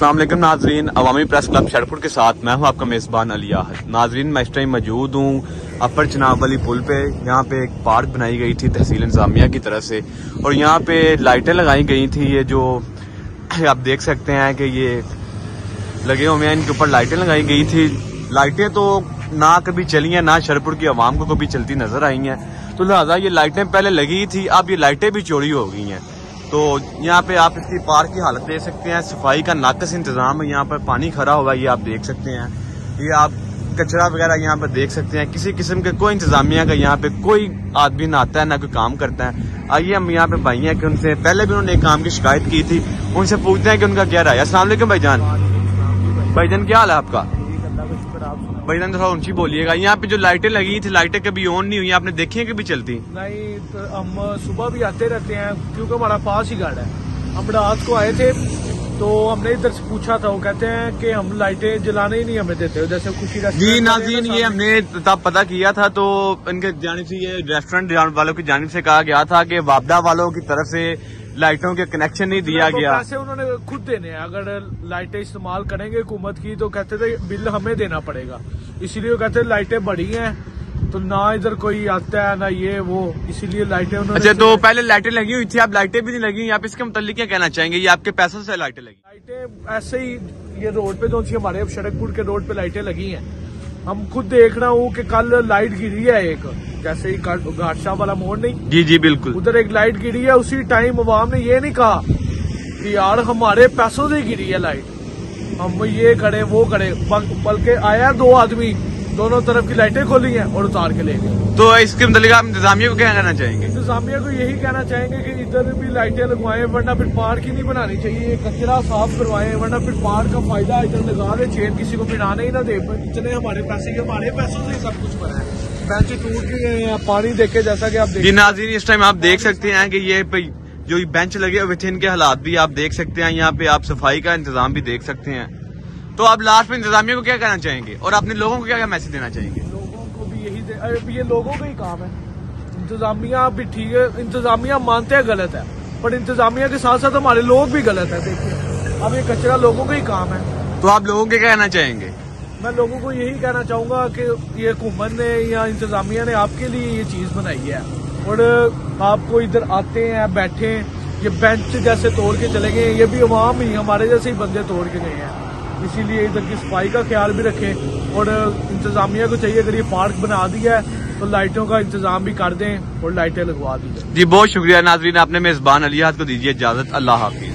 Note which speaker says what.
Speaker 1: अस्सलाम वालेकुम नाजरीन, अवामी प्रेस क्लब शेरपुर के साथ मैं हूं आपका मेज़बान अली आहद। नाजरीन, मैं इस टाइम मौजूद हूं अपर चिनाब वाली पुल पे। यहाँ पे एक पार्क बनाई गई थी तहसील इंतजामिया की तरफ से और यहाँ पे लाइटें लगाई गई थी। ये जो आप देख सकते हैं कि ये लगे हुए हैं, इनके ऊपर लाइटें लगाई गई थी। लाइटें तो ना कभी चली हैं, ना शेरपुर की आवाम को कभी चलती नजर आई हैं, तो लिहाजा ये लाइटें पहले लगी थी, अब ये लाइटें भी चोरी हो गई हैं। तो यहाँ पे आप इसकी पार्क की हालत देख सकते हैं। सफाई का नाकस इंतजाम है, यहाँ पर पानी खड़ा हुआ है, ये आप देख सकते हैं। ये आप कचरा वगैरह यहाँ पर देख सकते हैं। किसी किस्म के कोई इंतजामिया का यहाँ पे कोई आदमी ना आता है, ना कोई काम करता है। आइए हम यहाँ पे भाई हैं कि उनसे पहले भी उन्होंने एक काम की शिकायत की थी, उनसे पूछते हैं कि उनका क्या राय है। अस्सलाम वालेकुम भाईजान। भाईजान क्या हाल है आपका? भाईजान थोड़ा ऊंची बोलिएगा। यहाँ पे जो लाइटें लगी थी, लाइटें कभी ऑन नहीं हुई, आपने देखी है कभी चलती?
Speaker 2: नहीं, तो हम सुबह भी आते रहते हैं क्योंकि हमारा पास ही गार्ड है। हम रात को आए थे तो हमने इधर से पूछा था, वो कहते हैं कि हम लाइटें जलाने ही नहीं हमें देते। जैसे खुशी
Speaker 1: जी नाज़रीन, ये हमने तब पता किया था तो इनके जानिब से, ये रेस्टोरेंट वालों की जानिब से कहा गया था कि वापदा वालों की तरफ से लाइटों के कनेक्शन नहीं दिया गया।
Speaker 2: पैसे उन्होंने खुद देने हैं। अगर लाइटें इस्तेमाल करेंगे हुकूमत की तो कहते थे बिल हमें देना पड़ेगा, इसीलिए कहते लाइटें बढ़ी हैं तो ना इधर कोई आता है ना ये वो, इसीलिए लाइटें उन्होंने।
Speaker 1: अच्छा, तो पहले लाइटें लगी हुई थी, अब लाइटें भी नहीं लगी। आप इसके मुतालिक क्या कहना चाहेंगे? ये आपके पैसों से लाइटें लगी?
Speaker 2: लाइटें ऐसे ही ये रोड पे जो सी हमारे शरकपुर के रोड पे लाइटें लगी हैं। हम खुद देख रहा हूँ कि कल लाइट गिरी है एक, जैसे ही घाटशाह वाला मोड़ नहीं, जी जी बिल्कुल, उधर एक लाइट गिरी है। उसी टाइम अवाम ने ये नहीं कहा कि यार हमारे पैसों से गिरी है लाइट, हम ये करें वो करें, बल्कि आया दो आदमी, दोनों तरफ की लाइटें खोली हैं और उतार के ले गए।
Speaker 1: तो इसके मतलब आप इंतजामिया को क्या कहना चाहेंगे?
Speaker 2: इंतजामिया को यही कहना चाहेंगे कि इधर भी लाइटें लगवाएं, वरना फिर पार्क ही नहीं बनानी चाहिए। कचरा साफ करवाएं, वरना फिर पार्क का फायदा इधर लगा दे, चेन किसी को पिराने ही ना दे। इतने हमारे पैसे, हमारे पैसों से सब कुछ बना है। बेंच टूट गए हैं, पानी देखे जैसा कि आप देख
Speaker 1: नाज़रीन, इस टाइम आप देख सकते हैं कि ये जो बेंच लगे हुए थे, इनके हालात भी आप देख सकते हैं। यहाँ पे आप सफाई का इंतजाम भी देख सकते हैं। तो आप लास्ट में इंतजामिया को क्या कहना चाहेंगे और अपने लोगों को क्या क्या मैसेज देना चाहेंगे?
Speaker 2: लोगों को भी यही ये लोगों का ही काम है। इंतजामिया भी ठीक है, इंतजामिया मानते हैं गलत है, पर इंतजामिया के साथ साथ हमारे लोग भी गलत है। देखिए, अब ये कचरा लोगों का ही काम है।
Speaker 1: तो आप लोगों को क्या कहना चाहेंगे?
Speaker 2: मैं लोगों को यही कहना चाहूंगा कि ये हुकूमत ने या इंतजामिया ने आपके लिए ये चीज बनाई है और आपको इधर आते हैं, बैठे, ये बेंच जैसे तोड़ के चले गए, ये भी अवाम ही हमारे जैसे ही बंदे तोड़ के गए हैं। इसीलिए इधर की सफाई का ख्याल भी रखें और इंतजामिया को चाहिए अगर ये पार्क बना दिया है तो लाइटों का इंतजाम भी कर दें और लाइटें लगवा दी जाए।
Speaker 1: जी बहुत शुक्रिया नाज़रीन, आपने मेज़बान अली आहद को दीजिए इजाजत। अल्लाह हाफिज।